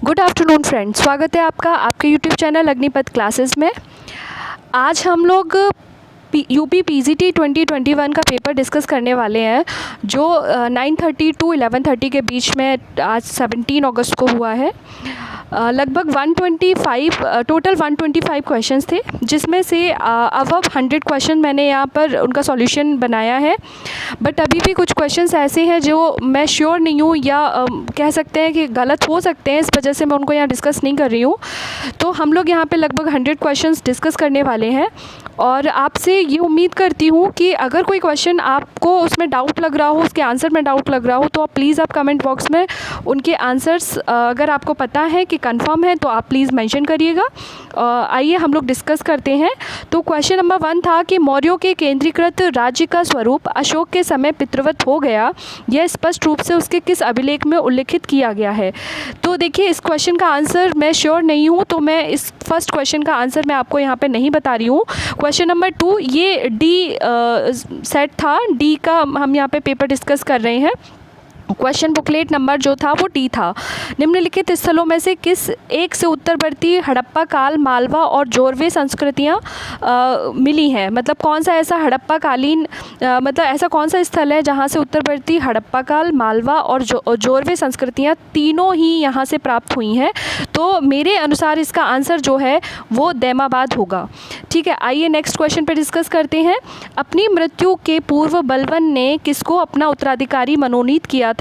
Good afternoon friends, स्वागत है आपका आपके यूट्यूब चैनल अग्निपथ क्लासेस में। आज हम लोग यूपी पीजीटी 2021 का पेपर डिस्कस करने वाले हैं जो 9:30 टू 11:30 के बीच में आज 17 अगस्त को हुआ है। लगभग 125 टोटल 125 क्वेश्चंस थे, जिसमें से अबव 100 क्वेश्चन मैंने यहाँ पर उनका सॉल्यूशन बनाया है। बट अभी भी कुछ क्वेश्चंस ऐसे हैं जो मैं श्योर नहीं हूँ या कह सकते हैं कि गलत हो सकते हैं, इस वजह से मैं उनको यहाँ डिस्कस नहीं कर रही हूँ। तो हम लोग यहाँ पे लगभग 100 क्वेश्चंस डिस्कस करने वाले हैं और आपसे ये उम्मीद करती हूँ कि अगर कोई क्वेश्चन आपको उसमें डाउट लग रहा हो, उसके आंसर में डाउट लग रहा हो, तो आप प्लीज़ आप कमेंट बॉक्स में उनके आंसर्स अगर आपको पता है कि कंफर्म है तो आप प्लीज़ मेंशन करिएगा। आइए हम लोग डिस्कस करते हैं। तो क्वेश्चन नंबर 1 था कि मौर्यों के केंद्रीकृत राज्य का स्वरूप अशोक के समय पितृवत हो गया, यह स्पष्ट रूप से उसके किस अभिलेख में उल्लिखित किया गया है। तो देखिए, इस क्वेश्चन का आंसर मैं श्योर नहीं हूँ, तो मैं इस फर्स्ट क्वेश्चन का आंसर मैं आपको यहाँ पे नहीं बता रही हूँ। क्वेश्चन नंबर 2 ये डी सेट था, डी का हम यहाँ पे पेपर डिस्कस कर रहे हैं। क्वेश्चन बुकलेट नंबर जो था वो टी था। निम्नलिखित स्थलों में से किस एक से उत्तरवर्ती हड़प्पा काल, मालवा और जोरवे संस्कृतियाँ मिली हैं। मतलब कौन सा ऐसा हड़प्पा कालीन मतलब ऐसा कौन सा स्थल है जहाँ से उत्तरवर्ती हड़प्पा काल, मालवा और जोरवे संस्कृतियाँ तीनों ही यहाँ से प्राप्त हुई हैं। तो मेरे अनुसार इसका आंसर जो है वो दैमाबाद होगा। ठीक है, आइए नेक्स्ट क्वेश्चन पे डिस्कस करते हैं। अपनी मृत्यु के पूर्व बलवन ने किसको अपना उत्तराधिकारी मनोनीत किया था।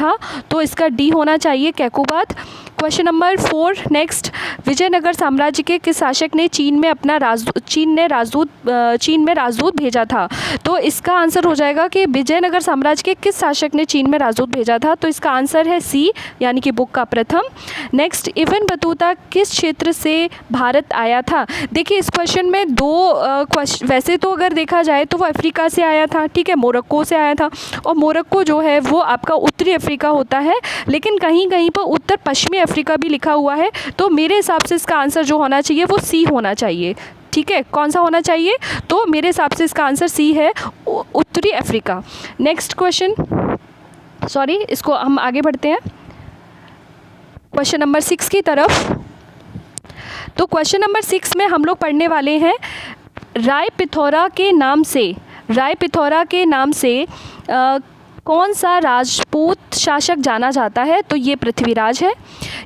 तो इसका डी होना चाहिए, Kaiqubad. Question number 4 next, Vijayanagara साम्राज्य के किस शासक ने चीन में राजदूत भेजा था। तो इसका आंसर हो जाएगा कि विजयनगर साम्राज्य के किस शासक ने चीन में राजदूत भेजा था। तो इसका आंसर है सी, यानी कि बुक का प्रथम। नेक्स्ट, इब्न बतूता किस क्षेत्र से भारत आया था। देखिए, इस क्वेश्चन में दो वैसे तो अगर देखा जाए तो वो अफ्रीका से आया था, ठीक है, मोरक्को से आया था। और मोरक्को जो है वो आपका उत्तरी अफ्रीका होता है, लेकिन कहीं कहीं पर उत्तर पश्चिमी अफ्रीका भी लिखा हुआ है। तो मेरे हिसाब से इसका आंसर जो होना चाहिए वो सी होना चाहिए। ठीक है, कौन सा होना चाहिए। तो मेरे हिसाब से इसका आंसर सी है, उत्तरी अफ्रीका। नेक्स्ट क्वेश्चन, सॉरी, इसको हम आगे बढ़ते हैं क्वेश्चन नंबर 6 की तरफ। तो क्वेश्चन नंबर 6 में हम लोग पढ़ने वाले हैं राय पिथौरा के नाम से कौन सा राजपूत शासक जाना जाता है। तो ये पृथ्वीराज है।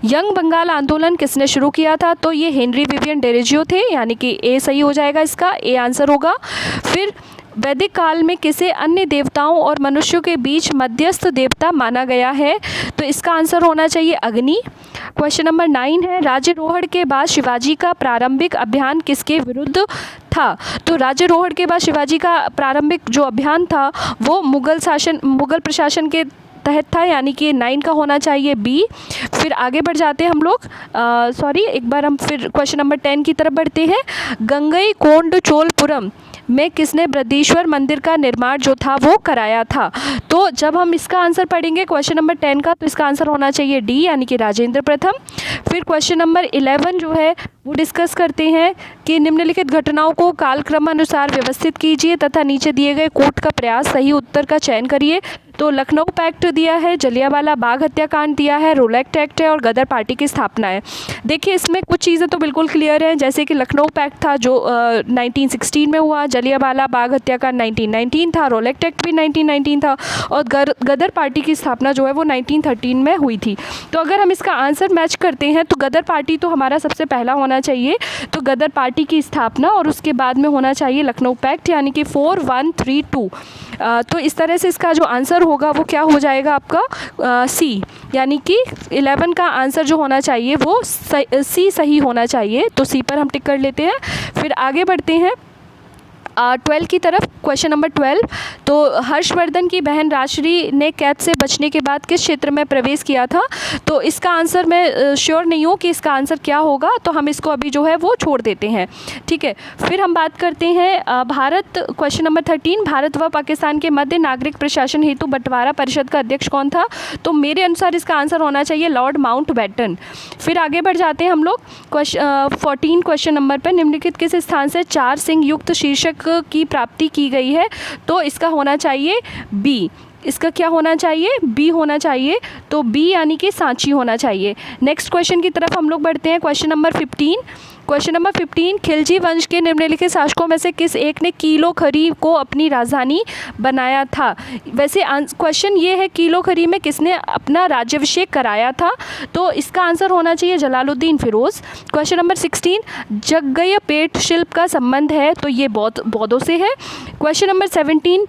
यंग बंगाल आंदोलन किसने शुरू किया था। तो ये हेनरी विवियन डेरेजियो थे, यानी कि ए सही हो जाएगा, इसका ए आंसर होगा। फिर वैदिक काल में किसे अन्य देवताओं और मनुष्यों के बीच मध्यस्थ देवता माना गया है। तो इसका आंसर होना चाहिए अग्नि। क्वेश्चन नंबर 9 है, राज्यारोहण के बाद शिवाजी का प्रारंभिक अभियान किसके विरुद्ध था। तो राज्यारोहण के बाद शिवाजी का प्रारंभिक जो अभियान था वो मुगल प्रशासन के तहत था, यानी कि 9 का होना चाहिए बी। फिर आगे बढ़ जाते हैं हम लोग, एक बार हम फिर क्वेश्चन नंबर 10 की तरफ बढ़ते हैं। गंगईकोंड में किसने बृहदीश्वर मंदिर का निर्माण जो था वो कराया था। तो जब हम इसका आंसर पढ़ेंगे क्वेश्चन नंबर 10 का, तो इसका आंसर होना चाहिए डी, यानी कि राजेंद्र प्रथम। फिर क्वेश्चन नंबर 11 जो है वो डिस्कस करते हैं कि निम्नलिखित घटनाओं को कालक्रमानुसार व्यवस्थित कीजिए तथा नीचे दिए गए कूट का प्रयास सही उत्तर का चयन करिए। तो लखनऊ पैक्ट दिया है, जलियांवाला बाग हत्याकांड दिया है, रोलेक्ट एक्ट है और गदर पार्टी की स्थापना है। देखिए, इसमें कुछ चीज़ें तो बिल्कुल क्लियर हैं, जैसे कि लखनऊ पैक्ट था जो 1916 में हुआ, जलियांवाला बाग हत्याकांड 1919 था, रोलेक्ट एक्ट भी 1919 था और गदर पार्टी की स्थापना जो है वो 1913 में हुई थी। तो अगर हम इसका आंसर मैच करते हैं तो गदर पार्टी तो हमारा सबसे पहला होना चाहिए। तो गदर पार्टी की स्थापना और उसके बाद में होना चाहिए लखनऊ पैक्ट, यानी कि 4132। तो इस तरह से इसका जो आंसर होगा वो क्या हो जाएगा आपका सी, यानी कि 11 का आंसर जो होना चाहिए वो सी सही होना चाहिए। तो सी पर हम टिक कर लेते हैं। फिर आगे बढ़ते हैं 12 की तरफ। क्वेश्चन नंबर 12, तो हर्षवर्धन की बहन राजश्री ने कैद से बचने के बाद किस क्षेत्र में प्रवेश किया था। तो इसका आंसर मैं श्योर नहीं हूँ कि इसका आंसर क्या होगा, तो हम इसको अभी जो है वो छोड़ देते हैं। ठीक है, फिर हम बात करते हैं भारत। क्वेश्चन नंबर 13, भारत व पाकिस्तान के मध्य नागरिक प्रशासन हेतु बंटवारा परिषद का अध्यक्ष कौन था। तो मेरे अनुसार इसका आंसर होना चाहिए लॉर्ड माउंटबेटन। फिर आगे बढ़ जाते हैं हम लोग 14 क्वेश्चन नंबर पर, निम्नलिखित किस स्थान से 4 सिंह युक्त शीर्षक की प्राप्ति की गई है। तो इसका होना चाहिए बी, इसका क्या होना चाहिए, बी होना चाहिए। तो बी यानी कि सांची होना चाहिए। नेक्स्ट क्वेश्चन की तरफ हम लोग बढ़ते हैं। Question number 15। Question number 15, Khilji वंश के निम्नलिखित शासकों में से किस एक ने कीलो खरी को अपनी राजधानी बनाया था। वैसे क्वेश्चन ये है कीलो खरी में किसने अपना राज्याभिषेक कराया था, तो इसका आंसर होना चाहिए जलालुद्दीन फिरोज। क्वेश्चन नंबर 16, जगगय पेट शिल्प का संबंध है, तो ये बौद्धों से है। क्वेश्चन नंबर 17,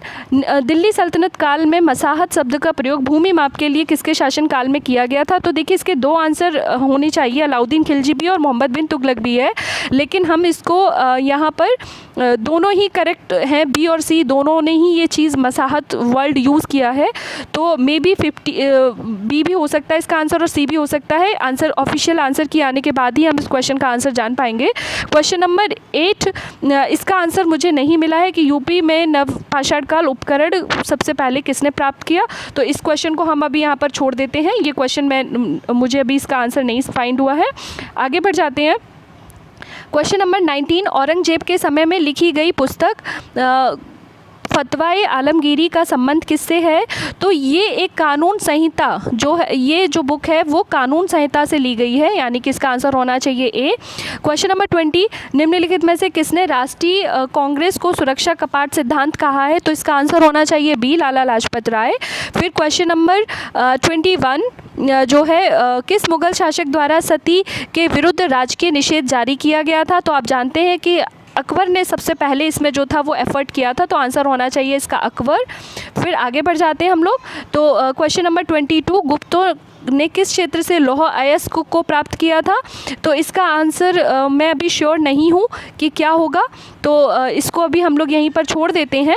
दिल्ली सल्तनत काल में मसाहत शब्द का प्रयोग भूमि माप के लिए किसके शासन काल में किया गया था। तो देखिए इसके दो आंसर होने चाहिए, अलाउद्दीन खिलजी भी और मोहम्मद बिन तुगलक भी है, लेकिन हम इसको यहाँ पर दोनों ही करेक्ट हैं, बी और सी दोनों ने ही ये चीज़ मसाहत वर्ड यूज़ किया है। तो मे बी 50 बी भी हो सकता है इसका आंसर और सी भी हो सकता है। आंसर ऑफिशियल आंसर की आने के बाद ही हम इस क्वेश्चन का आंसर जान पाएंगे। क्वेश्चन नंबर 8, इसका आंसर मुझे नहीं मिला है कि यूपी में नवपाषाण काल उपकरण सबसे पहले किसने प्राप्त किया। तो इस क्वेश्चन को हम अभी यहाँ पर छोड़ देते हैं, ये क्वेश्चन मुझे अभी इसका आंसर नहीं फाइंड हुआ है। आगे बढ़ जाते हैं। क्वेश्चन नंबर 19, औरंगजेब के समय में लिखी गई पुस्तक फतवाए आलमगीरी का संबंध किससे है। तो ये एक कानून संहिता जो है, ये जो बुक है वो कानून संहिता से ली गई है, यानी कि इसका आंसर होना चाहिए ए। क्वेश्चन नंबर 20, निम्नलिखित में से किसने राष्ट्रीय कांग्रेस को सुरक्षा कपाट सिद्धांत कहा है। तो इसका आंसर होना चाहिए बी, लाला लाजपत राय। फिर क्वेश्चन नंबर 21 जो है, किस मुगल शासक द्वारा सती के विरुद्ध राजकीय निषेध जारी किया गया था। तो आप जानते हैं कि अकबर ने सबसे पहले इसमें जो था वो एफर्ट किया था, तो आंसर होना चाहिए इसका अकबर। फिर आगे बढ़ जाते हैं हम लोग। तो क्वेश्चन नंबर 22, गुप्तों ने किस क्षेत्र से लौह अयस्क को प्राप्त किया था। तो इसका आंसर मैं अभी श्योर नहीं हूँ कि क्या होगा, तो इसको अभी हम लोग यहीं पर छोड़ देते हैं।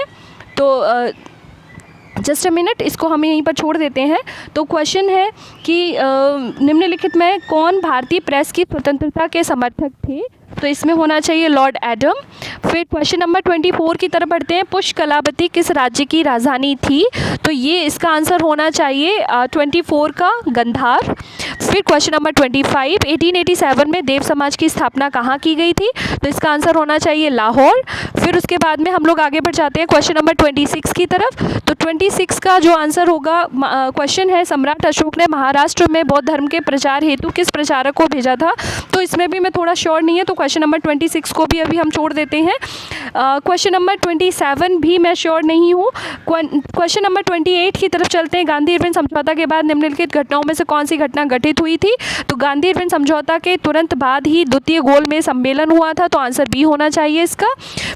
तो जस्ट अ मिनट, इसको हम यहीं पर छोड़ देते हैं। तो क्वेश्चन है कि निम्नलिखित में कौन भारतीय प्रेस की स्वतंत्रता के समर्थक थे। तो इसमें होना चाहिए लॉर्ड एडम। फिर क्वेश्चन नंबर 24 की तरफ बढ़ते हैं। पुष्कलावती किस राज्य की राजधानी थी। तो ये इसका आंसर होना चाहिए 24 का गंधार। फिर क्वेश्चन नंबर 25, 1887 में देव समाज की स्थापना कहाँ की गई थी। तो इसका आंसर होना चाहिए लाहौर। फिर उसके बाद में हम लोग आगे बढ़ जाते हैं क्वेश्चन नंबर 26 की तरफ। तो 26 का जो आंसर होगा, क्वेश्चन है सम्राट अशोक ने महाराष्ट्र में बौद्ध धर्म के प्रचार हेतु किस प्रचारक को भेजा था। तो इसमें भी मैं थोड़ा श्योर नहीं है, तो क्वेश्चन नंबर 26 को भी अभी हम छोड़ देते हैं। क्वेश्चन नंबर 27 भी मैं श्योर नहीं हूँ। क्वेश्चन नंबर 28 की तरफ चलते हैं। गांधी इरविन समझौता के बाद निम्नलिखित घटनाओं में से कौन सी घटना घटित हुई थी। तो गांधी इरविन समझौता के तुरंत बाद ही द्वितीय गोलमेज सम्मेलन हुआ था, तो आंसर बी होना चाहिए इसका।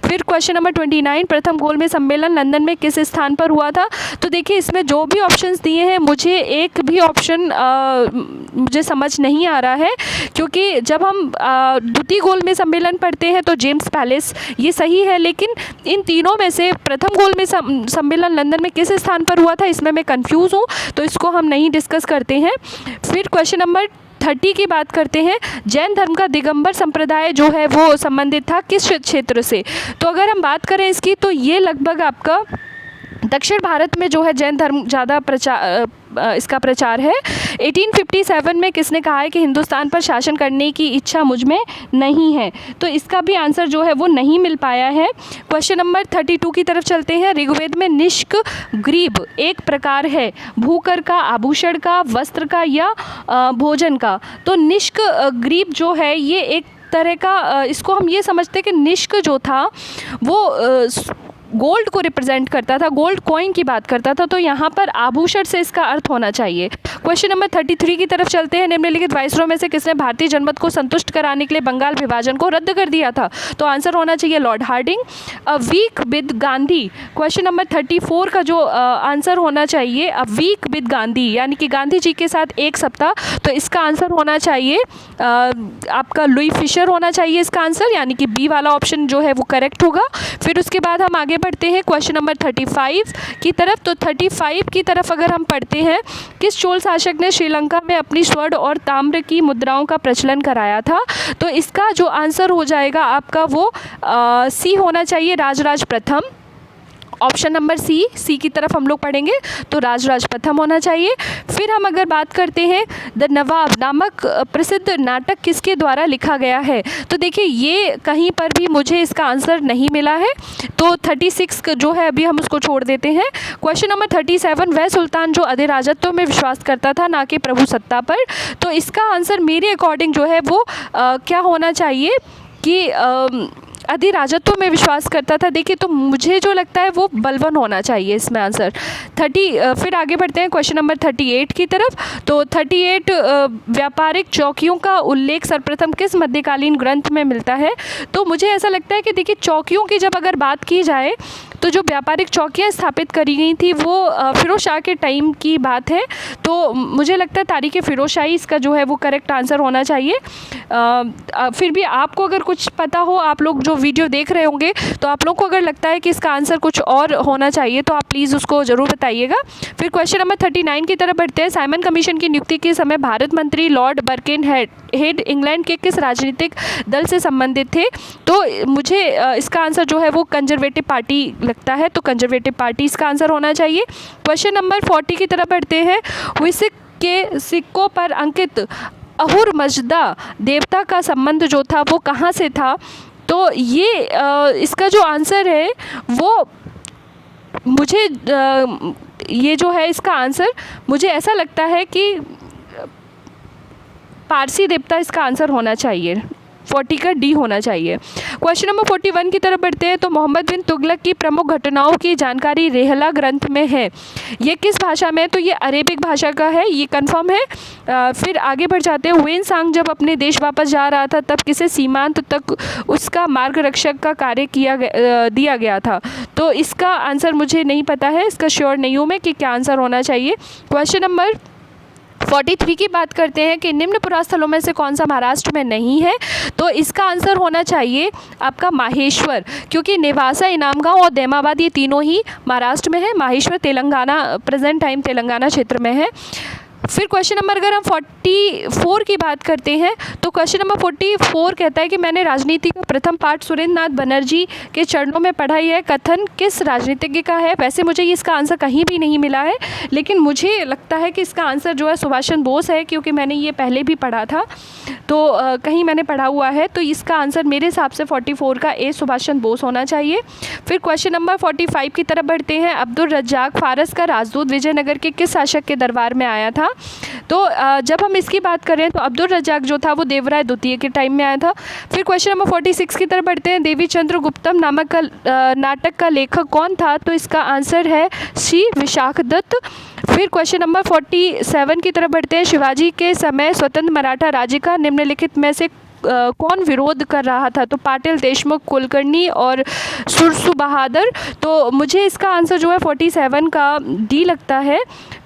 फिर क्वेश्चन नंबर 29, प्रथम गोलमेज सम्मेलन लंदन में किस स्थान पर हुआ था। तो देखिए इसमें जो भी ऑप्शंस दिए हैं, मुझे एक भी ऑप्शन मुझे समझ नहीं आ रहा है, क्योंकि जब हम द्वितीय गोलमेज सम्मेलन पढ़ते हैं तो जेम्स पैलेस ये सही है, लेकिन इन तीनों में से प्रथम गोलमेज सम्मेलन लंदन में किस स्थान पर हुआ था, इसमें मैं कंफ्यूज हूँ, तो इसको हम नहीं डिस्कस करते हैं। फिर क्वेश्चन नंबर 30 की बात करते हैं। जैन धर्म का दिगंबर संप्रदाय जो है वो संबंधित था किस क्षेत्र से। तो अगर हम बात करें इसकी, तो ये लगभग आपका दक्षिण भारत में जो है जैन धर्म ज़्यादा इसका प्रचार है। 1857 में किसने कहा है कि हिंदुस्तान पर शासन करने की इच्छा मुझ में नहीं है। तो इसका भी आंसर जो है वो नहीं मिल पाया है। क्वेश्चन नंबर 32 की तरफ चलते हैं। ऋग्वेद में निष्क ग्रीब एक प्रकार है भूकर का, आभूषण का, वस्त्र का या भोजन का। तो निष्क ग्रीब जो है ये एक तरह का, इसको हम ये समझते हैं कि निष्क जो था वो गोल्ड को रिप्रेजेंट करता था, गोल्ड कॉइन की बात करता था, तो यहाँ पर आभूषण से इसका अर्थ होना चाहिए। क्वेश्चन नंबर 33 की तरफ चलते हैं। निम्नलिखित वाइसरॉय में से किसने भारतीय जनमत को संतुष्ट कराने के लिए बंगाल विभाजन को रद्द कर दिया था। तो आंसर होना चाहिए Lord Hardinge. A week with Gandhi, question number 34 का जो आंसर होना चाहिए अ वीक विद गांधी, यानी कि गांधी जी के साथ एक सप्ताह। तो इसका आंसर होना चाहिए आपका लुई फिशर होना चाहिए इसका आंसर, यानी कि बी वाला ऑप्शन जो है वो करेक्ट होगा। फिर उसके बाद हम आगे बढ़ते हैं क्वेश्चन नंबर 35 की तरफ। तो 35 की तरफ अगर हम पढ़ते हैं, किस चोल शासक ने श्रीलंका में अपनी स्वर्ण और ताम्र की मुद्राओं का प्रचलन कराया था। तो इसका जो आंसर हो जाएगा आपका वो सी होना चाहिए, राजराज प्रथम। ऑप्शन नंबर सी की तरफ हम लोग पढ़ेंगे तो राजराज प्रथम होना चाहिए। फिर हम अगर बात करते हैं द नवाब नामक प्रसिद्ध नाटक किसके द्वारा लिखा गया है, तो देखिए ये कहीं पर भी मुझे इसका आंसर नहीं मिला है, तो 36 जो है अभी हम उसको छोड़ देते हैं। क्वेश्चन नंबर 37, वह सुल्तान जो अधिराजत्व में विश्वास करता था ना कि प्रभु सत्ता पर, तो इसका आंसर मेरे अकॉर्डिंग जो है वो क्या होना चाहिए कि अधिराजत्व में विश्वास करता था। देखिए तो मुझे जो लगता है वो बलवन होना चाहिए इसमें आंसर। फिर आगे बढ़ते हैं क्वेश्चन नंबर 38 की तरफ। तो 38 व्यापारिक चौकियों का उल्लेख सर्वप्रथम किस मध्यकालीन ग्रंथ में मिलता है, तो मुझे ऐसा लगता है कि देखिए चौकियों की जब अगर बात की जाए तो जो व्यापारिक चौकियाँ स्थापित करी गई थी वो फ़िरोज़ शाह के टाइम की बात है, तो मुझे लगता है तारीख़ फ़िरोज़ शाही इसका जो है वो करेक्ट आंसर होना चाहिए। फिर भी आपको अगर कुछ पता हो, आप लोग जो वीडियो देख रहे होंगे तो आप लोग को अगर लगता है कि इसका आंसर कुछ और होना चाहिए तो आप प्लीज़ उसको ज़रूर बताइएगा। फिर क्वेश्चन नंबर 39 की तरफ बढ़ते हैं। साइमन कमीशन की नियुक्ति के समय भारत मंत्री लॉर्ड बर्किनहेड इंग्लैंड के किस राजनीतिक दल से संबंधित थे, तो मुझे इसका आंसर जो है वो कंजर्वेटिव पार्टी लगता है, तो कंजर्वेटिव पार्टी इसका आंसर होना चाहिए। क्वेश्चन नंबर 40 की तरफ बढ़ते हैं। हुइसिक के सिक्कों पर अंकित अहुर मजदा देवता का संबंध जो था वो कहाँ से था, तो ये इसका जो आंसर है वो मुझे ये जो है इसका आंसर मुझे ऐसा लगता है कि पारसी देवता इसका आंसर होना चाहिए। 40 का डी होना चाहिए। क्वेश्चन नंबर 41 की तरफ बढ़ते हैं। तो मोहम्मद बिन तुगलक की प्रमुख घटनाओं की जानकारी रेहला ग्रंथ में है, ये किस भाषा में है, तो ये अरेबिक भाषा का है, ये कंफर्म है। फिर आगे बढ़ जाते हैं। हुएन सांग जब अपने देश वापस जा रहा था तब किसे सीमांत तक उसका मार्गरक्षक का कार्य दिया गया था, तो इसका आंसर मुझे नहीं पता है, इसका श्योर नहीं हूँ मैं कि क्या आंसर होना चाहिए। क्वेश्चन नंबर 43 की बात करते हैं कि निम्न पुरास्थलों में से कौन सा महाराष्ट्र में नहीं है, तो इसका आंसर होना चाहिए आपका माहेश्वर, क्योंकि नेवासा, इनामगांव और देमाबाद ये तीनों ही महाराष्ट्र में है। माहेश्वर तेलंगाना, प्रेजेंट टाइम तेलंगाना क्षेत्र में है। फिर क्वेश्चन नंबर अगर हम 44 की बात करते हैं तो क्वेश्चन नंबर 44 कहता है कि मैंने राजनीति का प्रथम पाठ सुरेंद्र नाथ बनर्जी के चरणों में पढ़ा, यह कथन किस राजनीतिज्ञ का है। वैसे मुझे इसका आंसर कहीं भी नहीं मिला है, लेकिन मुझे लगता है कि इसका आंसर जो है सुभाष चंद्र बोस है, क्योंकि मैंने ये पहले भी पढ़ा था, तो कहीं मैंने पढ़ा हुआ है, तो इसका आंसर मेरे हिसाब से 44 का ए सुभाष चंद्र बोस होना चाहिए। फिर क्वेश्चन नंबर 45 की तरफ बढ़ते हैं। अब्दुल रज्जाक फारस का राजदूत विजयनगर के किस शासक के दरबार में आया था, तो जब हम इसकी बात करें तो अब्दुल रज्जाक जो था वो देवराय द्वितीय के टाइम में आया था। फिर क्वेश्चन नंबर 46 की तरफ बढ़ते हैं। देवी चंद्र गुप्तम नामक नाटक का लेखक कौन था, तो इसका आंसर है सी विशाख दत्त। फिर क्वेश्चन नंबर 47 की तरफ बढ़ते हैं। शिवाजी के समय स्वतंत्र मराठा राज्य का निम्नलिखित में से कौन विरोध कर रहा था, तो पाटिल, देशमुख, कुलकर्णी और सुरसु बहादुर, तो मुझे इसका आंसर जो है 47 का डी लगता है।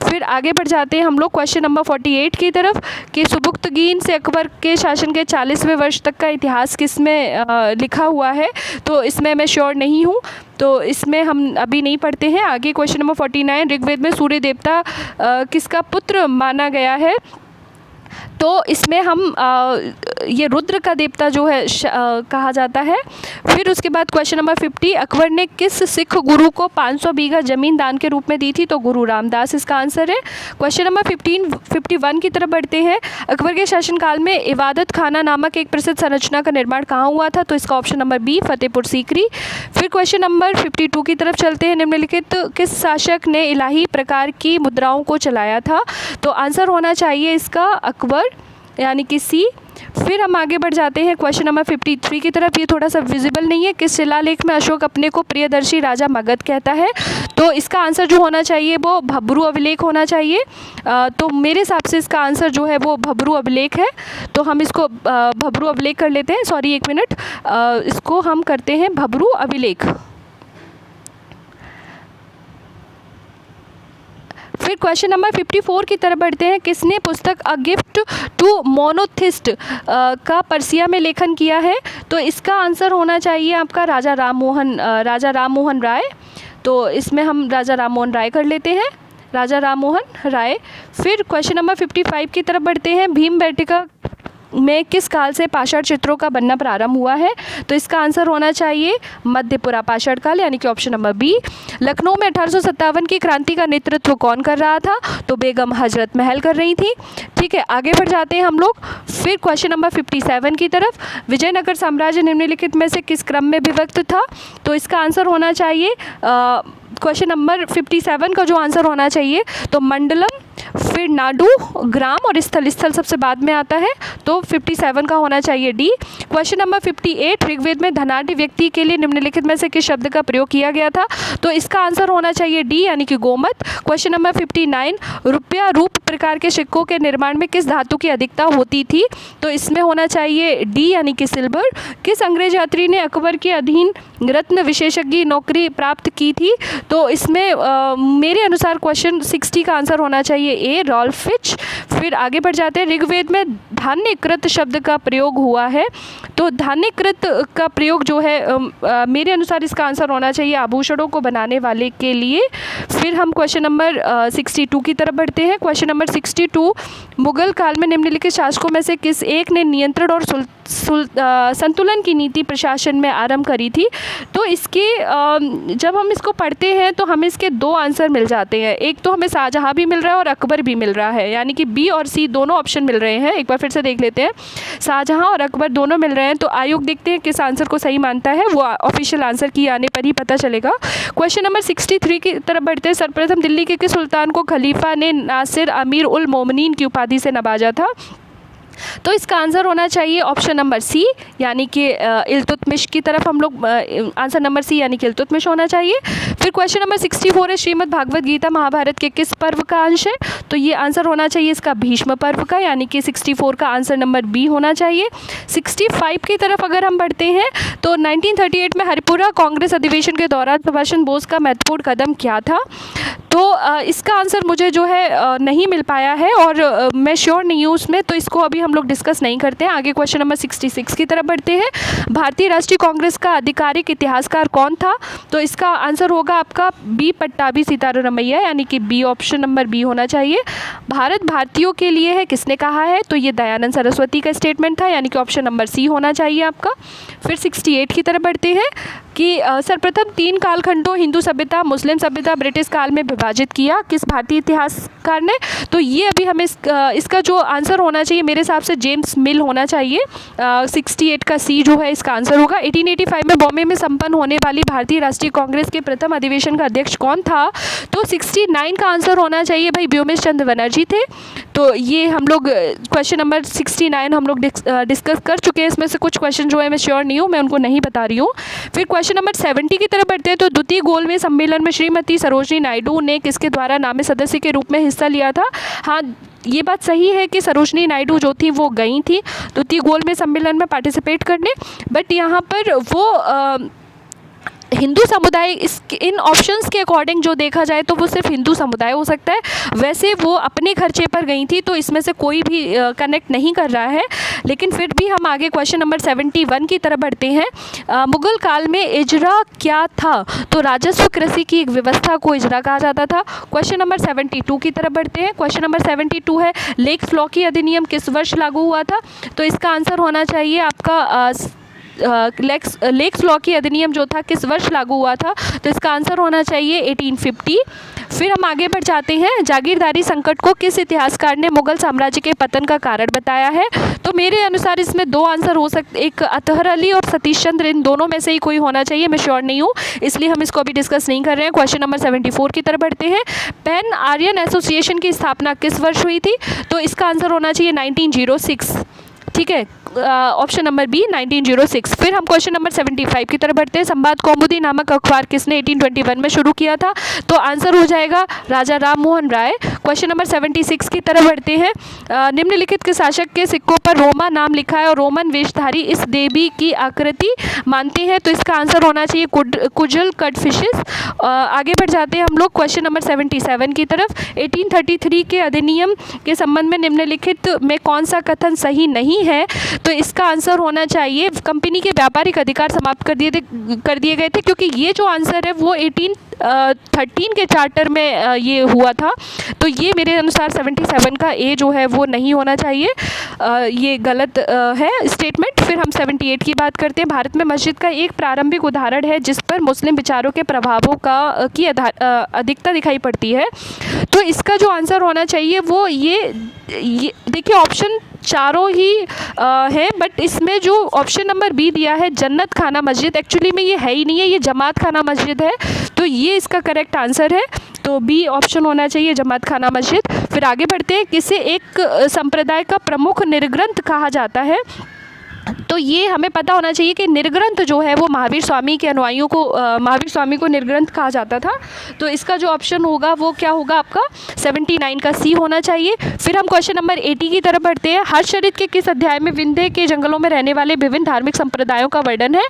फिर आगे बढ़ जाते हैं हम लोग क्वेश्चन नंबर 48 की तरफ कि सुबुक्तगीन से अकबर के शासन के 40वें वर्ष तक का इतिहास किसमें लिखा हुआ है, तो इसमें मैं श्योर नहीं हूँ, तो इसमें हम अभी नहीं पढ़ते हैं। आगे क्वेश्चन नंबर 49, ऋग्वेद में सूर्य देवता किसका पुत्र माना गया है, तो इसमें हम ये रुद्र का देवता जो है कहा जाता है। फिर उसके बाद क्वेश्चन नंबर 50, अकबर ने किस सिख गुरु को 500 बीघा जमीन दान के रूप में दी थी, तो गुरु रामदास इसका आंसर है। क्वेश्चन नंबर 51 की तरफ बढ़ते हैं। अकबर के शासनकाल में इबादत खाना नामक एक प्रसिद्ध संरचना का निर्माण कहाँ हुआ था, तो इसका option number B Fatehpur Sikri. फिर क्वेश्चन नंबर 52 की तरफ चलते हैं। निम्नलिखित किस शासक ने इलाही प्रकार की मुद्राओं को चलाया था, तो आंसर होना चाहिए इसका अकबर यानी कि सी। फिर हम आगे बढ़ जाते हैं क्वेश्चन नंबर 53 की तरफ। ये थोड़ा सा विजिबल नहीं है। किस शिलालेख में अशोक अपने को प्रियदर्शी राजा मगध कहता है, तो इसका आंसर जो होना चाहिए वो भब्रू अभिलेख होना चाहिए। तो मेरे हिसाब से इसका आंसर जो है वो भब्रू अभिलेख है, तो हम इसको भब्रू अभिलेख कर लेते हैं। सॉरी एक मिनट, इसको हम करते हैं भब्रू अभिलेख। फिर क्वेश्चन नंबर 54 की तरफ बढ़ते हैं। किसने पुस्तक अ गिफ्ट टू मोनोथिस्ट का पर्सिया में लेखन किया है, तो इसका आंसर होना चाहिए आपका राजा राम मोहन राय। तो इसमें हम राजा राम मोहन राय कर लेते हैं, राजा राम मोहन राय। फिर क्वेश्चन नंबर 55 की तरफ बढ़ते हैं। भीम बेटिका में किस काल से पाषाण चित्रों का बनना प्रारंभ हुआ है? तो इसका आंसर होना चाहिए मध्यपुरा पाषाण काल, यानी कि ऑप्शन नंबर बी। लखनऊ में 1857 की क्रांति का नेतृत्व कौन कर रहा था? तो बेगम हजरत महल कर रही थी। ठीक है, आगे बढ़ जाते हैं हम लोग फिर क्वेश्चन नंबर 57 की तरफ। विजयनगर साम्राज्य निम्नलिखित में से किस क्रम में विभक्त था? तो इसका आंसर होना चाहिए क्वेश्चन नंबर 57 का जो आंसर होना चाहिए तो मंडलम, फिर नाडु, ग्राम और स्थल। स्थल सबसे बाद में आता है, तो 57 का होना चाहिए डी। क्वेश्चन नंबर 58, ऋग्वेद में धनाढ़ व्यक्ति के लिए निम्नलिखित में से किस शब्द का प्रयोग किया गया था? तो इसका आंसर होना चाहिए डी, यानी कि गोमत। क्वेश्चन नंबर 59, रुपया रूप प्रकार के सिक्कों के निर्माण में किस धातु की अधिकता होती थी? तो इसमें होना चाहिए डी, यानी कि सिल्वर। किस अंग्रेज यात्री ने अकबर के अधीन रत्न विशेषज्ञ नौकरी प्राप्त की थी? तो इसमें मेरे अनुसार क्वेश्चन 60 का आंसर होना चाहिए ए, रॉल्फ फिच। फिर आगे बढ़ जाते हैं, ऋग्वेद में धान्यकृत शब्द का प्रयोग हुआ है, तो धान्यकृत का प्रयोग जो है मेरे अनुसार इसका आंसर होना चाहिए आभूषणों को बनाने वाले के लिए। फिर हम क्वेश्चन नंबर 62 की तरफ बढ़ते हैं। क्वेश्चन नंबर 62, मुगल काल में निम्नलिखित शासकों में से किस एक ने नियंत्रण और संतुलन की नीति प्रशासन में आरंभ करी थी? तो इसके जब हम इसको पढ़ते हैं तो हमें इसके दो आंसर मिल जाते हैं। एक तो हमें शाहजहाँ भी मिल रहा है और अकबर भी मिल रहा है, यानी कि बी और सी दोनों ऑप्शन मिल रहे हैं। एक बार फिर से देख लेते हैं, शाहजहाँ और अकबर दोनों मिल रहे हैं। तो आयोग देखते हैं किस आंसर को सही मानता है, वो ऑफिशियल आंसर की आने पर ही पता चलेगा। क्वेश्चन नंबर 63 की तरफ बढ़ते हैं। सर्वप्रथम दिल्ली के किस सुल्तान को खलीफा ने नासिर अमीर उल मोमिनीन की उपाधि से नवाजा था? तो इसका आंसर होना चाहिए ऑप्शन नंबर सी, यानी कि इल्तुतमिश की तरफ हम लोग आंसर नंबर सी यानी कि इल्तुतमिश होना चाहिए। फिर क्वेश्चन नंबर 64 है, श्रीमद् भागवत गीता महाभारत के किस पर्व का अंश है? तो ये आंसर होना चाहिए इसका भीष्म पर्व का, यानी कि 64 का आंसर नंबर बी होना चाहिए। 65 की तरफ अगर हम बढ़ते हैं तो 1938 में हरिपुरा कांग्रेस अधिवेशन के दौरान सुभाष चंद्र बोस का महत्वपूर्ण कदम क्या था? तो इसका आंसर मुझे जो है नहीं मिल पाया है और मैं श्योर नहीं हूँ उसमें, तो इसको अभी हम लोग डिस्कस नहीं करते हैं। आगे क्वेश्चन नंबर 66 की तरफ बढ़ते हैं। भारतीय राष्ट्रीय कांग्रेस का आधिकारिक इतिहासकार कौन था? तो इसका आंसर होगा आपका बी, पट्टाभी सीतारामैया, यानी कि बी, ऑप्शन नंबर बी होना चाहिए। भारत भारतीयों के लिए है, किसने कहा है? तो ये दयानंद सरस्वती का स्टेटमेंट था, यानी कि ऑप्शन नंबर सी होना चाहिए आपका। फिर 68 की तरफ बढ़ते हैं कि सर्वप्रथम 3 कालखंडों हिंदू सभ्यता, मुस्लिम सभ्यता, ब्रिटिश काल में विभाजित किया किस भारतीय इतिहासकार ने? तो ये अभी हमें इसका जो आंसर होना चाहिए मेरे हिसाब से जेम्स मिल होना चाहिए। 68 का सी जो है इसका आंसर होगा। 1885 में बॉम्बे में संपन्न होने वाली भारतीय राष्ट्रीय कांग्रेस के प्रथम अधिवेशन का अध्यक्ष कौन था? तो 69 का आंसर होना चाहिए भाई व्योमेश चंद्र बनर्जी थे। तो ये हम लोग क्वेश्चन नंबर 69 हम लोग डिस्कस कर चुके हैं। इसमें से कुछ क्वेश्चन जो है मैं श्योर नहीं हूँ, मैं उनको नहीं बता रही हूँ। फिर क्वेश्चन नंबर 70 की तरफ बढ़ते हैं। तो द्वितीय गोलमेज सम्मेलन में श्रीमती सरोजनी नायडू ने किसके द्वारा नामित सदस्य के रूप में हिस्सा लिया था? हाँ, ये बात सही है कि सरोजनी नायडू जो थी वो गई थी द्वितीय गोलमेज सम्मेलन में पार्टिसिपेट करने, बट यहाँ पर वो हिंदू समुदाय इन ऑप्शंस के अकॉर्डिंग जो देखा जाए तो वो सिर्फ हिंदू समुदाय हो सकता है। वैसे वो अपने खर्चे पर गई थी, तो इसमें से कोई भी कनेक्ट नहीं कर रहा है। लेकिन फिर भी हम आगे क्वेश्चन नंबर 71 की तरफ बढ़ते हैं। मुगल काल में इजरा क्या था? तो राजस्व कृषि की एक व्यवस्था को इजरा कहा जाता था। क्वेश्चन नंबर 72 की तरफ बढ़ते हैं। क्वेश्चन नंबर 72 है, लेक्स लॉ की अधिनियम किस वर्ष लागू हुआ था? तो इसका आंसर होना चाहिए आपका लेक्स लॉ की अधिनियम जो था किस वर्ष लागू हुआ था? तो इसका आंसर होना चाहिए 1850। फिर हम आगे बढ़ जाते हैं। जागीरदारी संकट को किस इतिहासकार ने मुगल साम्राज्य के पतन का कारण बताया है? तो मेरे अनुसार इसमें दो आंसर हो सकते, एक अतहर अली और सतीश चंद्र, इन दोनों में से ही कोई होना चाहिए, मैं श्योर नहीं हूँ, इसलिए हम इसको अभी डिस्कस नहीं कर रहे हैं। क्वेश्चन नंबर 74 की तरफ बढ़ते हैं। पैन आर्यन एसोसिएशन की स्थापना किस वर्ष हुई थी? तो इसका आंसर होना चाहिए 1906। ठीक है, ऑप्शन नंबर बी 1906। फिर हम क्वेश्चन नंबर 75 की तरफ बढ़ते हैं। संवाद कौमुदी नामक अखबार किसने 1821 में शुरू किया था? तो आंसर हो जाएगा राजा राम मोहन राय। क्वेश्चन नंबर 76 की तरफ बढ़ते हैं। निम्नलिखित के शासक के सिक्कों पर रोमा नाम लिखा है और रोमन वेशधारी इस देवी की आकृति मानते हैं? तो इसका आंसर होना चाहिए कुजल कटफिशेस। आगे बढ़ जाते हैं हम लोग क्वेश्चन नंबर 77 की तरफ। 1833 के अधिनियम के संबंध में निम्नलिखित में कौन सा कथन सही नहीं है? तो इसका आंसर होना चाहिए कंपनी के व्यापारिक अधिकार समाप्त कर दिए गए थे, क्योंकि ये जो आंसर है वो 13 के चार्टर में ये हुआ था। तो ये मेरे अनुसार 77 का ए जो है वो नहीं होना चाहिए, ये गलत है स्टेटमेंट। फिर हम 78 की बात करते हैं। भारत में मस्जिद का एक प्रारंभिक उदाहरण है जिस पर मुस्लिम विचारों के प्रभावों की अधिकता दिखाई पड़ती है। तो इसका जो आंसर होना चाहिए वो ये देखिए, ऑप्शन चारों ही है, बट इसमें जो ऑप्शन नंबर बी दिया है जन्नत खाना मस्जिद, एक्चुअली में ये है ही नहीं है, ये जमात खाना मस्जिद है। तो ये इसका करेक्ट आंसर है। तो बी ऑप्शन होना चाहिए, जमात खाना मस्जिद। फिर आगे बढ़ते हैं। किसे एक संप्रदाय का प्रमुख निर्ग्रंथ कहा जाता है? तो ये हमें पता होना चाहिए कि निर्ग्रंथ जो है वो महावीर स्वामी के अनुयायियों को, महावीर स्वामी को निर्ग्रंथ कहा जाता था। तो इसका जो ऑप्शन होगा वो क्या होगा आपका? 79 का सी होना चाहिए। फिर हम क्वेश्चन नंबर 80 की तरफ बढ़ते हैं। हर्षचरित के किस अध्याय में विंध्य के जंगलों में रहने वाले विभिन्न धार्मिक संप्रदायों का वर्णन है?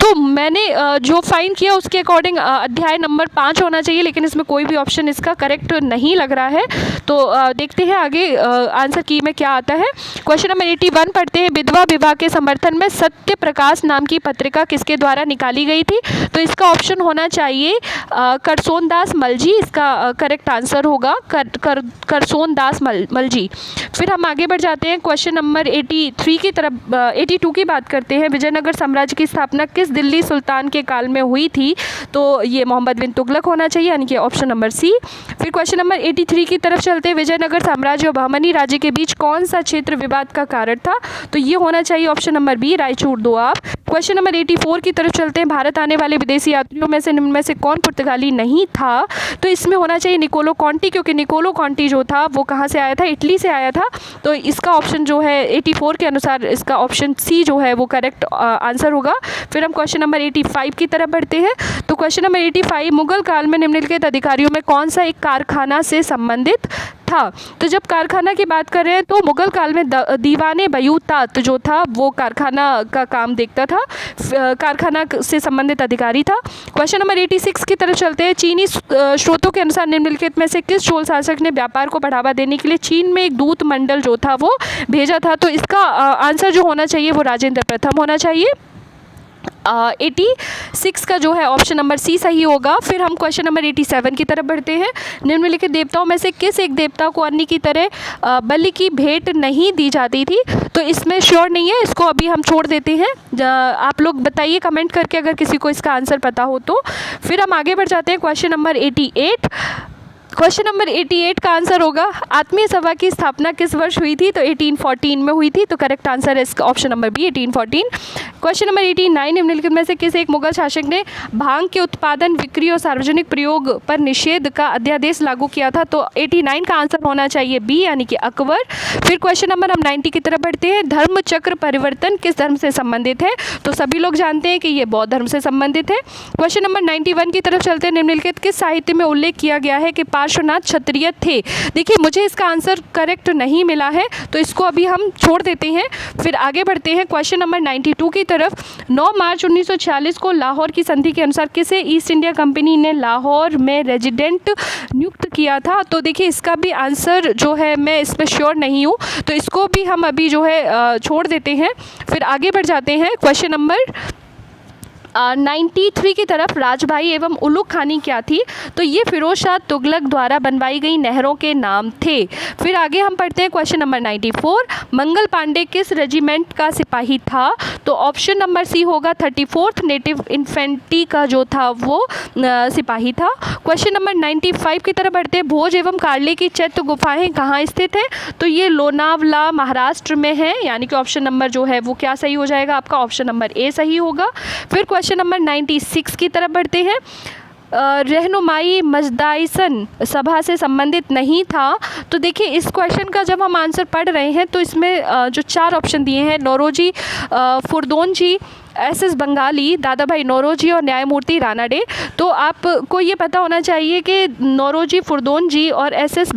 तो मैंने जो फाइंड किया उसके अकॉर्डिंग अध्याय नंबर 5 होना चाहिए, लेकिन इसमें कोई भी ऑप्शन इसका करेक्ट नहीं लग रहा है। तो देखते हैं आगे आंसर की में क्या आता है। क्वेश्चन नंबर 81 पढ़ते हैं। विधवा विवाह के समर्थन में सत्य प्रकाश नाम की पत्रिका किसके द्वारा निकाली गई थी? तो इसका ऑप्शन होना चाहिए करसोनदास मलजी, इसका करेक्ट आंसर होगा करसोनदास मलजी। फिर हम आगे बढ़ जाते हैं। क्वेश्चन नंबर 83 की तरफ 82 की बात करते हैं। विजयनगर साम्राज्य की स्थापना किस दिल्ली सुल्तान के काल में हुई थी? तो ये मोहम्मद बिन तुगलक होना चाहिए, यानी कि ऑप्शन नंबर सी। फिर क्वेश्चन नंबर 83 की तरफ चलते हैं। विजयनगर साम्राज्य और बहमनी राज्य के बीच कौन सा क्षेत्र विवाद का कारण था? तो ये होना चाहिए option number B, Raichur Doab. Question number 84 की तरफ चलते हैं। भारत आने वाले विदेशी यात्रियों में से निम्न में से कौन पुर्तगाली नहीं था? तो इसमें होना चाहिए निकोलो कॉन्टी, क्योंकि निकोलो कॉन्टी जो था वो कहाँ से आया था? इटली से आया था। तो इसका ऑप्शन जो है 84 के अनुसार इसका ऑप्शन सी जो है वो करेक्ट आंसर होगा। फिर हम क्वेश्चन नंबर 85 की तरफ बढ़ते हैं। तो क्वेश्चन नंबर 85, मुगल काल में निम्नलिखित अधिकारियों में कौन सा एक कारखाना से संबंधित था? तो जब कारखाना की बात कर रहे हैं तो मुगल काल में दीवाने बयूतात जो था वो कारखाना का काम देखता था, कारखाना से संबंधित अधिकारी था। क्वेश्चन नंबर 86 की तरफ चलते हैं। चीनी स्रोतों के अनुसार निम्नलिखित में से किस चोल शासक ने व्यापार को बढ़ावा देने के लिए चीन में एक दूत मंडल जो था वो भेजा था? तो इसका आंसर जो होना चाहिए वो राजेंद्र प्रथम होना चाहिए। 86 का जो है ऑप्शन नंबर सी सही होगा। फिर हम क्वेश्चन नंबर 87 की तरफ बढ़ते हैं। निम्नलिखित देवताओं में से किस एक देवता को अन्य की तरह बलि की भेंट नहीं दी जाती थी? तो इसमें श्योर नहीं है, इसको अभी हम छोड़ देते हैं। आप लोग बताइए कमेंट करके अगर किसी को इसका आंसर पता हो तो। फिर हम आगे बढ़ जाते हैं। Question number 88। क्वेश्चन नंबर 88 का आंसर होगा आत्मीय सभा की स्थापना किस वर्ष हुई थी? तो 1814 में हुई थी। तो करेक्ट आंसर है इसका option number B, 1814। Question number 89, निम्नलिखित में से किस एक मुगल शासक ने भांग के उत्पादन, बिक्री और सार्वजनिक प्रयोग पर निषेध का अध्यादेश लागू किया था? तो 89 का आंसर होना चाहिए बी, यानी कि अकबर। फिर क्वेश्चन नंबर हम 90 की तरफ बढ़ते हैं। धर्म चक्र परिवर्तन किस धर्म से संबंधित है? तो सभी लोग जानते हैं कि ये बौद्ध धर्म से संबंधित है। क्वेश्चन नंबर 91 की तरफ चलते हैं। निम्नलिखित किस साहित्य में उल्लेख किया गया है कि पार्श्वनाथ क्षत्रिय थे? देखिए मुझे इसका आंसर करेक्ट नहीं मिला है, तो इसको अभी हम छोड़ देते हैं। फिर आगे बढ़ते हैं क्वेश्चन नंबर 92 की तरफ। 9 मार्च 1946 को लाहौर की संधि के अनुसार किसे ईस्ट इंडिया कंपनी ने लाहौर में रेजिडेंट नियुक्त किया था? तो देखिए इसका भी आंसर जो है मैं इसमें श्योर नहीं हूँ, तो इसको भी हम अभी जो है छोड़ देते हैं। फिर आगे बढ़ जाते हैं क्वेश्चन नंबर 93 की तरफ। राजभाई एवं उलुग खानी क्या थी? तो ये फिरोज शाह तुगलक द्वारा बनवाई गई नहरों के नाम थे। फिर आगे हम पढ़ते हैं क्वेश्चन नंबर 94। मंगल पांडे किस रेजिमेंट का सिपाही था? तो ऑप्शन नंबर सी होगा 34th नेटिव इन्फेंट्री का जो था वो सिपाही था। क्वेश्चन नंबर 95 की तरफ बढ़ते हैं। भोज एवं कार्ले की चैत्य गुफाएं कहाँ स्थित है? तो ये लोनावला महाराष्ट्र में है, यानी कि ऑप्शन नंबर जो है वो क्या सही हो जाएगा आपका? ऑप्शन नंबर ए सही होगा। फिर क्वेश्चन नंबर 96 की तरफ बढ़ते हैं। रहनुमाई मजदाइसन सभा से संबंधित नहीं था। तो देखिए इस क्वेश्चन का जब हम आंसर पढ़ रहे हैं तो इसमें जो 4 ऑप्शन दिए हैं, नौरोजी फुरदोनजी, SS बंगाली, दादा भाई नौरोजी और न्यायमूर्ति रानाडे। तो आपको ये पता होना चाहिए कि नौरोजी फुरदोनजी और SS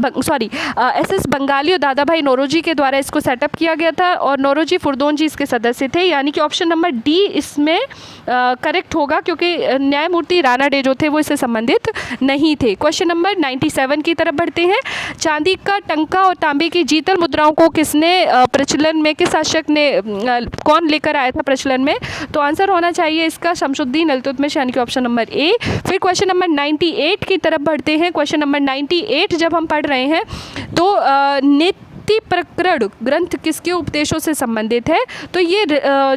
बंगाली और दादा भाई नौरोजी के द्वारा इसको सेटअप किया गया था और नौरोजी फुरदोनजी इसके सदस्य थे, यानी कि ऑप्शन नंबर डी इसमें करेक्ट होगा, क्योंकि न्यायमूर्ति रानाडे जो थे वो इससे संबंधित नहीं थे। क्वेश्चन नंबर 97 की तरफ बढ़ते हैं। चांदी का टंका और तांबे की जीतल मुद्राओं को किसने प्रचलन में, किस शासक ने, कौन लेकर आया था प्रचलन में? तो आंसर होना चाहिए इसका शमशुद्दीन इल्तुतमिश, यानी कि ऑप्शन नंबर ए। फिर क्वेश्चन नंबर 98 की तरफ बढ़ते हैं। क्वेश्चन नंबर 98 जब हम पढ़ रहे हैं तो नीति प्रकरण ग्रंथ किसके उपदेशों से संबंधित है? तो ये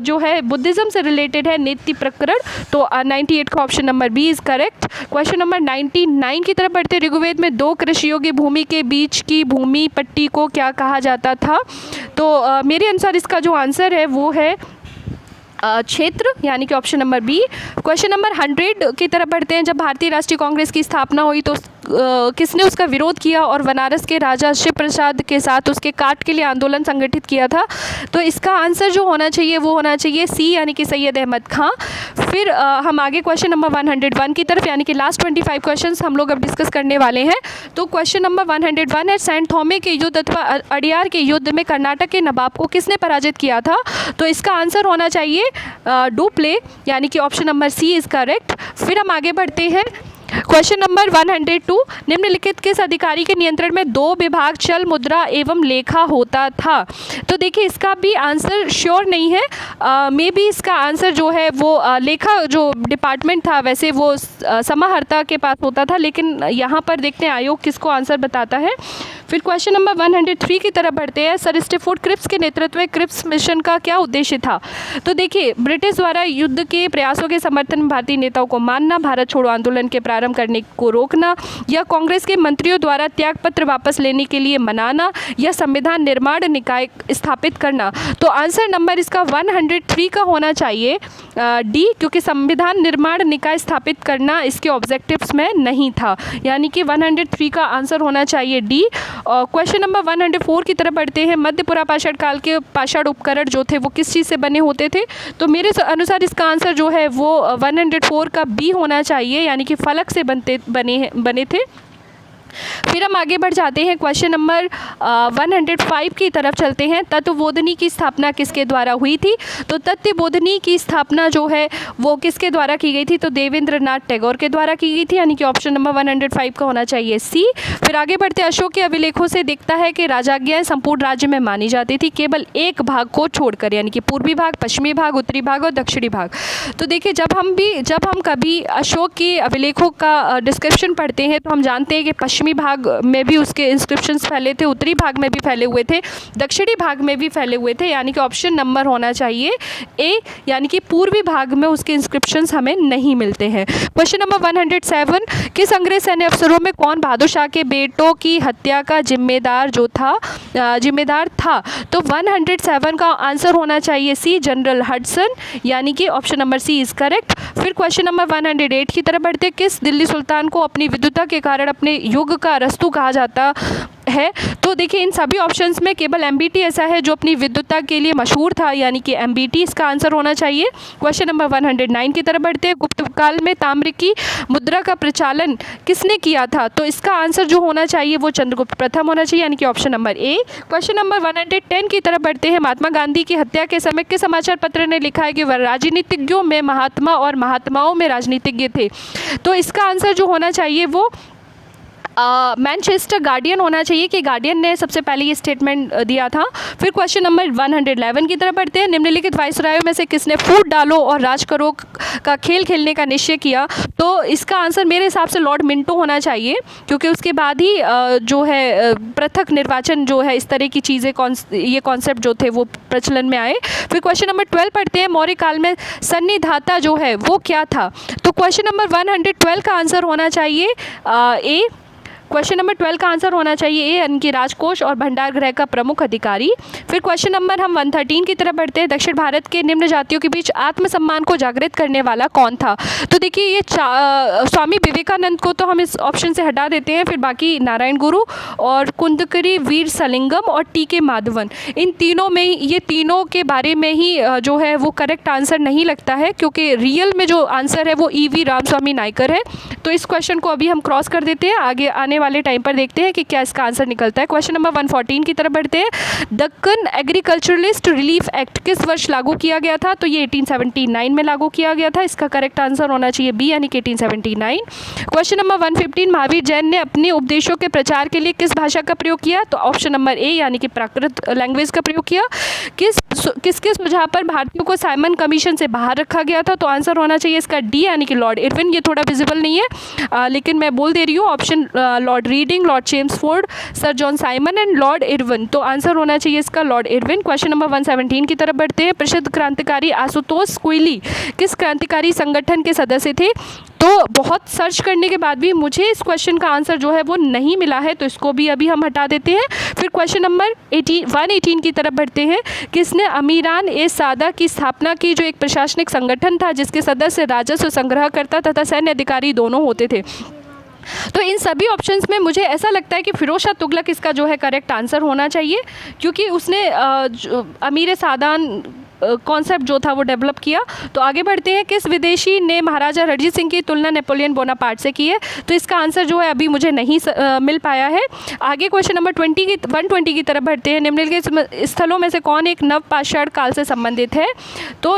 जो है बुद्धिज़्म से रिलेटेड है नीति प्रकरण। तो 98 का option number B is correct. Question number 99 की तरफ बढ़ते। ऋग्वेद में 2 कृषि योग्य भूमि के बीच की भूमि पट्टी को क्या कहा जाता था? तो मेरे अनुसार इसका जो आंसर है वो है क्षेत्र, यानी कि option number B. Question number 100 की तरफ बढ़ते हैं। जब भारतीय राष्ट्रीय कांग्रेस की स्थापना हुई तो किसने उसका विरोध किया और बनारस के राजा शिव प्रसाद के साथ उसके काट के लिए आंदोलन संगठित किया था? तो इसका आंसर जो होना चाहिए वो होना चाहिए सी, यानी कि सैयद अहमद खां। फिर हम आगे क्वेश्चन नंबर 101 की तरफ, यानी कि लास्ट 25 क्वेश्चंस हम लोग अब डिस्कस करने वाले हैं। तो क्वेश्चन नंबर 101 है, सेंट थॉमे के युद्ध अथवा अडियार के युद्ध में कर्नाटक के नवाब को किसने पराजित किया था? तो इसका आंसर होना चाहिए डुप्ले, यानी कि option number C is correct. फिर हम आगे बढ़ते हैं। क्वेश्चन नंबर 102, निम्नलिखित किस अधिकारी के नियंत्रण में 2 विभाग चल मुद्रा एवं लेखा होता था? तो देखिए इसका भी आंसर श्योर नहीं है, मे बी इसका आंसर जो है वो लेखा जो डिपार्टमेंट था वैसे वो समाहर्ता के पास होता था, लेकिन यहाँ पर देखते हैं आयोग किसको आंसर बताता है। फिर क्वेश्चन नंबर 103 की तरफ बढ़ते हैं। सर स्टीफोर्ड क्रिप्स के नेतृत्व में क्रिप्स मिशन का क्या उद्देश्य था? तो देखिए ब्रिटिश द्वारा युद्ध के प्रयासों के समर्थन में भारतीय नेताओं को मानना, भारत छोड़ो आंदोलन के प्रारंभ करने को रोकना, या कांग्रेस के मंत्रियों द्वारा त्यागपत्र वापस लेने के लिए मनाना, या संविधान निर्माण निकाय स्थापित करना। तो आंसर नंबर इसका 103 का होना चाहिए डी, क्योंकि संविधान निर्माण निकाय स्थापित करना इसके ऑब्जेक्टिव्स में नहीं था, यानी कि 103 का आंसर होना चाहिए डी। क्वेश्चन नंबर 104 की तरफ बढ़ते हैं। मध्य पुरा पाषाण काल के पाषाण उपकरण जो थे वो किस चीज़ से बने होते थे? तो मेरे अनुसार इसका आंसर जो है वो 104 का बी होना चाहिए, यानी कि फलक से बने थे। फिर हम आगे बढ़ जाते हैं। क्वेश्चन नंबर 105 की तरफ चलते हैं। तत्वबोधिनी की स्थापना किसके द्वारा हुई थी? तो तत्वबोधिनी की स्थापना जो है वो किसके द्वारा की गई थी? तो देवेंद्र नाथ टैगोर के द्वारा की गई थी, यानी कि ऑप्शन नंबर 105 का होना चाहिए सी। फिर आगे बढ़ते, अशोक के अभिलेखों से दिखता है कि राजाज्ञाएं संपूर्ण राज्य में मानी जाती थी केवल एक भाग को छोड़कर, यानी कि पूर्वी भाग, पश्चिमी भाग, उत्तरी भाग और दक्षिणी भाग। तो देखिए जब हम कभी अशोक के अभिलेखों का डिस्क्रिप्शन पढ़ते हैं तो हम जानते हैं कि पश्चिमी भाग में भी उसके इंस्क्रिप्शंस फैले थे, उत्तरी भाग में भी फैले हुए थे, दक्षिणी भाग में भी फैले हुए थे, यानी कि ऑप्शन नंबर होना चाहिए ए, यानी कि पूर्वी भाग में उसके इंस्क्रिप्शंस हमें नहीं मिलते हैं। क्वेश्चन नंबर 107, किस अंग्रेज सैन्य अफसरों में कौन बहादुर शाह के बेटों की हत्या का जिम्मेदार था? तो 107 का आंसर होना चाहिए सी, जनरल हडसन, यानी कि option number C is correct. फिर क्वेश्चन नंबर 108 की तरफ बढ़ते, किस दिल्ली सुल्तान को अपनी विद्वता के कारण अपने युग का अरस्तु कहा जाता है? तो देखिए इन सभी ऑप्शंस में केवल एमबीटी ऐसा है जो अपनी विद्वता के लिए मशहूर था, यानी कि एमबीटी इसका आंसर होना चाहिए। क्वेश्चन नंबर 109 की तरफ बढ़ते हैं। गुप्त काल में ताम्र की मुद्रा का प्रचलन किसने किया था? तो इसका आंसर जो होना चाहिए वो चंद्रगुप्त प्रथम होना चाहिए, यानी कि option number A. Question number 110 की तरफ बढ़ते हैं। महात्मा गांधी की हत्या के समय के समाचार पत्र ने लिखा है कि वह राजनीतिज्ञों में महात्मा और महात्माओं में राजनीतिज्ञ थे। तो इसका आंसर जो होना चाहिए वो मैनचेस्टर गार्डियन होना चाहिए, कि गार्डियन ने सबसे पहले ये स्टेटमेंट दिया था। फिर क्वेश्चन नंबर 111 की तरफ बढ़ते हैं। निम्नलिखित वायसरायों में से किसने फूट डालो और राज करो का खेल खेलने का निश्चय किया? तो इसका आंसर मेरे हिसाब से लॉर्ड मिंटो होना चाहिए, क्योंकि उसके बाद ही जो है पृथक निर्वाचन जो है इस तरह की चीज़ें ये कॉन्सेप्ट जो थे वो प्रचलन में आए। फिर क्वेश्चन नंबर 12 पढ़ते हैं। मौर्य काल में सन्निधाता जो है वो क्या था? तो क्वेश्चन नंबर 112 का आंसर होना चाहिए ए। क्वेश्चन नंबर 12 का आंसर होना चाहिए ए, यानी कि राजकोष और भंडार गृह का प्रमुख अधिकारी। फिर क्वेश्चन नंबर हम 113 की तरफ बढ़ते हैं। दक्षिण भारत के निम्न जातियों के बीच आत्मसम्मान को जागृत करने वाला कौन था? तो देखिए ये स्वामी विवेकानंद को तो हम इस ऑप्शन से हटा देते हैं, फिर बाकी नारायण गुरु और कुंदकरी वीर सलिंगम और टी.के. माधवन, इन तीनों में ये तीनों के बारे में ही जो है वो करेक्ट आंसर नहीं लगता है, क्योंकि रियल में जो आंसर है वो E.V. रामस्वामी नायकर है। तो इस क्वेश्चन को अभी हम क्रॉस कर देते हैं। आगे आने आने वाले टाइम पर देखते हैं कि क्या इसका आंसर निकलता है। क्वेश्चन नंबर 114 की तरफ बढ़ते हैं। दक्कन एग्रीकल्चरलिस्ट रिलीफ एक्ट किस वर्ष लागू किया गया था? तो ये 1879 में लागू किया गया था। इसका करेक्ट आंसर होना चाहिए बी यानी कि 1879। क्वेश्चन नंबर 115, महावीर जैन ने अपने उपदेशों के प्रचार के लिए किस भाषा का प्रयोग किया? तो ऑप्शन नंबर ए यानी कि प्राकृत लैंग्वेज का प्रयोग किया। किसके सुझाव पर भारतीयों को साइमन कमीशन से बाहर रखा गया था? तो आंसर होना चाहिए इसका डी यानी कि लॉर्ड इरविन। ये थोड़ा विजिबल नहीं है लेकिन मैं बोल दे रही हूँ, option Lord reading, Lord Chelmsford, sir John Simon and Lord Irwin. तो आंसर होना चाहिए इसका लॉर्ड इरविन। क्वेश्चन नंबर 117 की तरफ बढ़ते हैं। प्रसिद्ध क्रांतिकारी आशुतोष कोइली किस क्रांतिकारी संगठन के सदस्य थे? तो बहुत सर्च करने के बाद भी मुझे इस क्वेश्चन का आंसर जो है वो नहीं मिला है, तो इसको भी अभी हम हटा देते हैं। फिर क्वेश्चन नंबर 118 की तरफ बढ़ते हैं। किसने अमीरान ए सादा की स्थापना की, जो एक प्रशासनिक संगठन था जिसके सदस्य राजस्व संग्रहकर्ता तथा सैन्य अधिकारी दोनों होते थे? तो इन सभी ऑप्शंस में मुझे ऐसा लगता है कि फिरोज शाह तुगलक इसका जो है करेक्ट आंसर होना चाहिए, क्योंकि उसने अमीर सादान कॉन्सेप्ट जो था वो डेवलप किया। तो आगे बढ़ते हैं। किस विदेशी ने महाराजा रणजीत सिंह की तुलना नेपोलियन बोनापार्ट से की है? तो इसका आंसर जो है अभी मुझे नहीं मिल पाया है। आगे क्वेश्चन नंबर 120 की तरफ बढ़ते हैं। निम्नलिखित स्थलों में से कौन एक नव पाषाण काल से संबंधित है? तो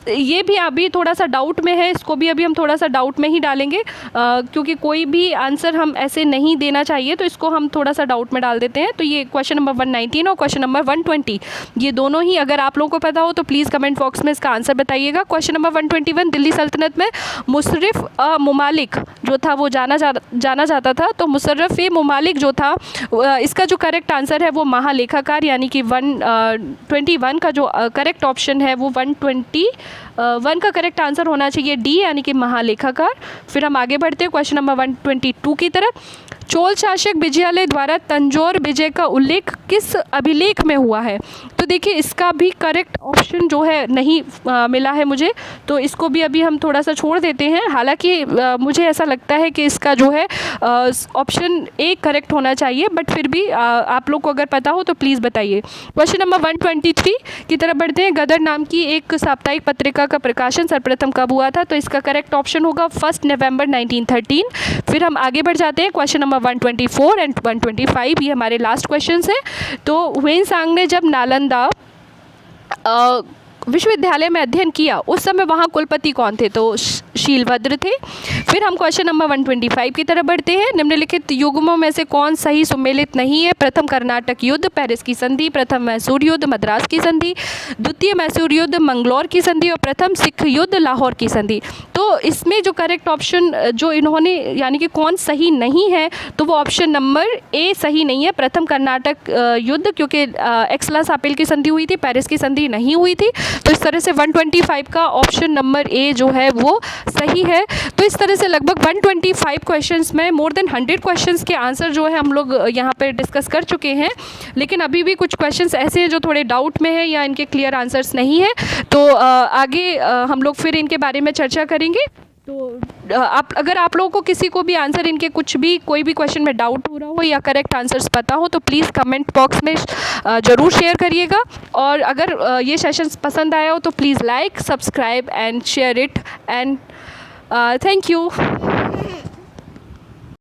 ये भी अभी थोड़ा सा डाउट में है, इसको भी अभी हम थोड़ा सा डाउट में ही डालेंगे क्योंकि कोई भी आंसर हम ऐसे नहीं देना चाहिए, तो इसको हम थोड़ा सा डाउट में डाल देते हैं। तो ये क्वेश्चन नंबर 119 और क्वेश्चन नंबर 120, ये दोनों ही अगर आप लोगों को पता हो तो प्लीज़ कमेंट बॉक्स में इसका आंसर बताइएगा। क्वेश्चन नंबर 121, दिल्ली सल्तनत में मुशर्रफ मुमालिक जो था वो जाना जाता था। तो मुशर्रफ मुमालिक जो था इसका जो करेक्ट आंसर है वो महालेखाकार यानी कि 121 का जो करेक्ट ऑप्शन है वो 121 का करेक्ट आंसर होना चाहिए डी यानी कि महालेखाकार। फिर हम आगे बढ़ते हैं क्वेश्चन नंबर 122 की तरफ। चोल शासक विजयालय द्वारा तंजौर विजय का उल्लेख किस अभिलेख में हुआ है? तो देखिए इसका भी करेक्ट ऑप्शन जो है नहीं मिला है मुझे, तो इसको भी अभी हम थोड़ा सा छोड़ देते हैं। हालांकि मुझे ऐसा लगता है कि इसका जो है ऑप्शन ए करेक्ट होना चाहिए, बट फिर भी आप लोग को अगर पता हो तो प्लीज़ बताइए। क्वेश्चन नंबर 123 की तरफ बढ़ते हैं। गदर नाम की एक साप्ताहिक पत्रिका का प्रकाशन सर्वप्रथम कब हुआ था? तो इसका करेक्ट ऑप्शन होगा 1 नवंबर 1913। फिर हम आगे बढ़ जाते हैं क्वेश्चन नंबर 124 एंड 125, ये हमारे लास्ट क्वेश्चन है। तो ह्वेनसांग ने जब नालंदा विश्वविद्यालय में अध्ययन किया उस समय वहाँ कुलपति कौन थे? तो शीलभद्र थे। फिर हम क्वेश्चन नंबर 125 की तरफ बढ़ते हैं। निम्नलिखित युग्मों में से कौन सही सुमेलित नहीं है? प्रथम कर्नाटक युद्ध, पेरिस की संधि, प्रथम मैसूर युद्ध, मद्रास की संधि, द्वितीय मैसूर युद्ध, मंगलौर की संधि और प्रथम सिख युद्ध, लाहौर की संधि। तो इसमें जो करेक्ट ऑप्शन जो इन्होंने यानी कि कौन सही नहीं है, तो वो ऑप्शन नंबर ए सही नहीं है, प्रथम कर्नाटक युद्ध, क्योंकि एक्सला सापेल की संधि हुई थी, पेरिस की संधि नहीं हुई थी। तो इस तरह से 125 का ऑप्शन नंबर ए जो है वो सही है। तो इस तरह से लगभग 125 क्वेश्चंस में मोर देन 100 क्वेश्चंस के आंसर जो है हम लोग यहाँ पे डिस्कस कर चुके हैं, लेकिन अभी भी कुछ क्वेश्चंस ऐसे हैं जो थोड़े डाउट में है या इनके क्लियर आंसर्स नहीं है। तो आगे हम लोग फिर इनके बारे में चर्चा करेंगे। तो अगर आप लोगों को किसी को भी आंसर इनके कोई भी क्वेश्चन में डाउट हो रहा हो या करेक्ट आंसर्स पता हो तो प्लीज़ कमेंट बॉक्स में ज़रूर शेयर करिएगा। और अगर ये सेशन पसंद आया हो तो please like, subscribe and share it and thank you.